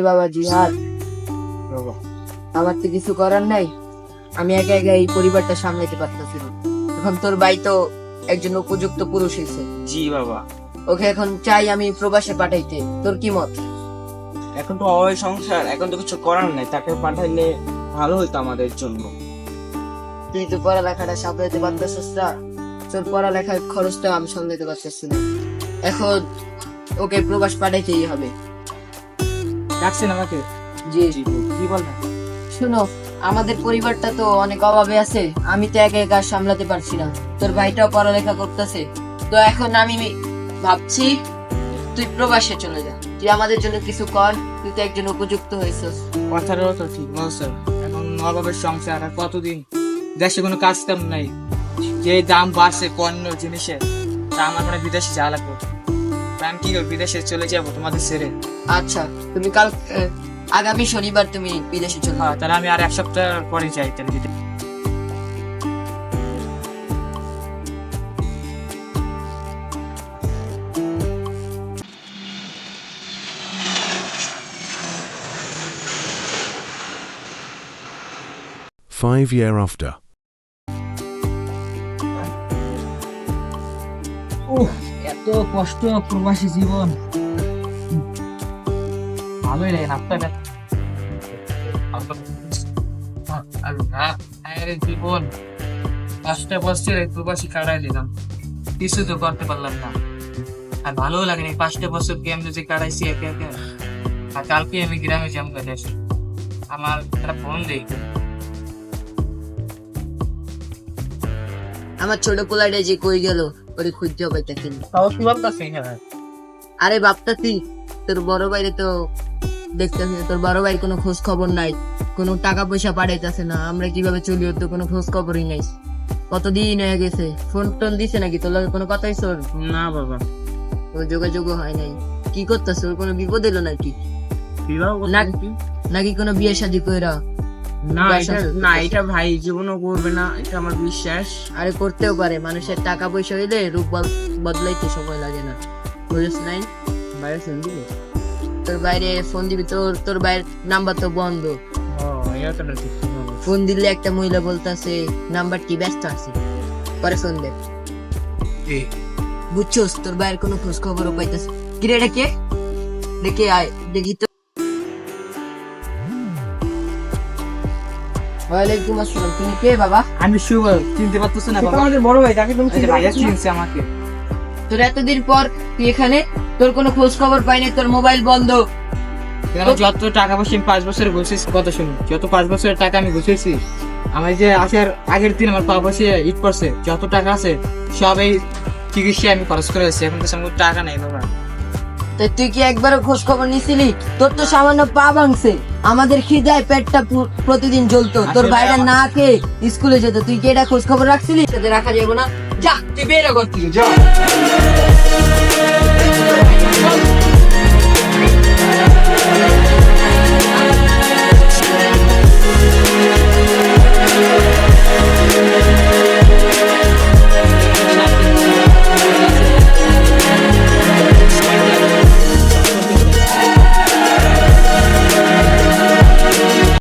বাবা জিহাদ, বাবা, আমার তো কিছু করার নাই। আমি একা একা এই পরিবারটা সামলাতে পারতেছি না। এখন তোর ভাই তো একজন উপযুক্ত পুরুষ হয়েছে, জি বাবা। ওকে এখন চাই আমি প্রবাসে পাঠাইতে। তোর কি মত? এখন তো অয় সংসার, এখন তো কিছু করার নাই, তাকে পাঠাইলে ভালো হইতো আমাদের জন্য। তুই তো পড়ালেখাটা সামলাতে পারতেছিস না, তোর পড়ালেখার খরচটা আমি সামলাতে পারতেছি না। এখন ওকে প্রবাস পাঠাইতেই হবে। ডাকছেন আমাকে? জি, কি বলবেন? শুনো, আমাদের পরিবারটা তো অনেক অভাবে আছে, আমি তো একা একা সামলাতে পারছি না। তোর ভাইটাও পড়ালেখা করতেছে, তো এখন আমি ভাবছি তুই প্রবাসে চলে যা, তুই আমাদের জন্য কিছু কর। তুই তো একজন উপযুক্ত হয়েছিস। কথাটাও তো ঠিক বলছেন। এখন অভাবের সংসার, আর কতদিন? দেশে কোনো কাজ কাম নাই, যে দাম বাড়ছে পণ্য জিনিসের, তা আমার মানে বিদেশে যাওয়া লাগবে। তা আমি কি করবো, বিদেশে চলে যাবো তোমাদের ছেড়ে? আচ্ছা, তুমি কাল আগামী শনিবার তুমি বিদেশে চলে হ্যাঁ, তাহলে আমি আর এক সপ্তাহ পরে যাই তাহলে বিদেশে। Five years after. এত কষ্ট প্রবাসী জীবন, ভালোই লাগে না আপনার জীবন। 5টা বছর এই প্রবাসী কাটাই দিলাম, কিছু তো করতে পারলাম না, আর ভালো লাগে না। 5টা বছর কি আমি যে কাটাইছি একে একে। আর কালকে আমি গ্রামে যাবো দেশে, আমার একটা ফোন দেখি। আমার ছোট পোলাটা যে কই গেল, ওরে খুঁজতে পাইতাছি না। তাও কি বলতেছে? আরে ভাবতাছি তোর বড় ভাইরে তো দেখতেছি না, তোর বড় ভাইয়ের কোনো খোঁজ খবর নাই, কোনো টাকা পয়সা পাঠাইতেছে না, আমরা কিভাবে চলি ওর তো কোনো খোঁজ খবরই নাই। কতদিন হয়ে গেছে, ফোন টোন দিছে নাকি তোর লগে কোনো কথাই শোন? না বাবা, কোনো যোগাযোগ হয় নাই। কি করতেছে, ওর কোনো বিপদ এলো নাকি? বিবাহ নাকি কোনো বিয়ে শাদী কইরা? না, এটা ভাই জীবনও করবে না, এটা আমার বিশ্বাস। আরে করতেও পারে, মানুষের টাকা পয়সা হইলে রূপ বদলাইতে সময় লাগে না, বুঝিস নাই? বাইরে ফোন দিবে? তোর বাইরে ফোন দিবি, তোর বাইরের নাম্বার তো বন্ধ। ফোন দিলে একটা মহিলা বলতেছে নাম্বার কি ব্যস্ত আছে, পরে ফোন দে। বুঝছোস, তোর বাইরের কোনো খোঁজ খবরও পাইতেছে। কিরে এটা কে? দেখে আয়, দেখি তো। ওয়ালাইকুম আসসালাম, তুমি কে বাবা? আমি শুভ, চিনতে পারতেছ না বাবা? আমাদের বড় ভাই, তাকে তুমি ভাইয়া চিনছে আমাকে। তোর এতদিন পর তুই এখানে, তোর কোনো খোঁজ খবর পাইনি, তোর মোবাইল বন্ধ। যত টাকা পয়সা আমি 5 বছরে বসেছি, কথা শুনি, যত 5 বছরের টাকা আমি বসেছি, আমার যে আসার আগের দিন আমার পা বসে ঈদ পড়ছে, যত টাকা আছে সব এই চিকিৎসায় আমি খরচ করে এসেছি। এখন তো আমার টাকা নেই বাবা। তুই কি একবারও খোঁজ খবর নিছিলি? তোর তো সামান্য পা ভাঙছে, আমাদের খিদায় পেটটা প্রতিদিন জ্বলতো, তোর বাইরে না খেয়ে স্কুলে যেত, তুই কি এটা খোঁজ খবর রাখছিলি? সাথে রাখা যাবে না, যা তুই বেরো ঘর থেকে, যা।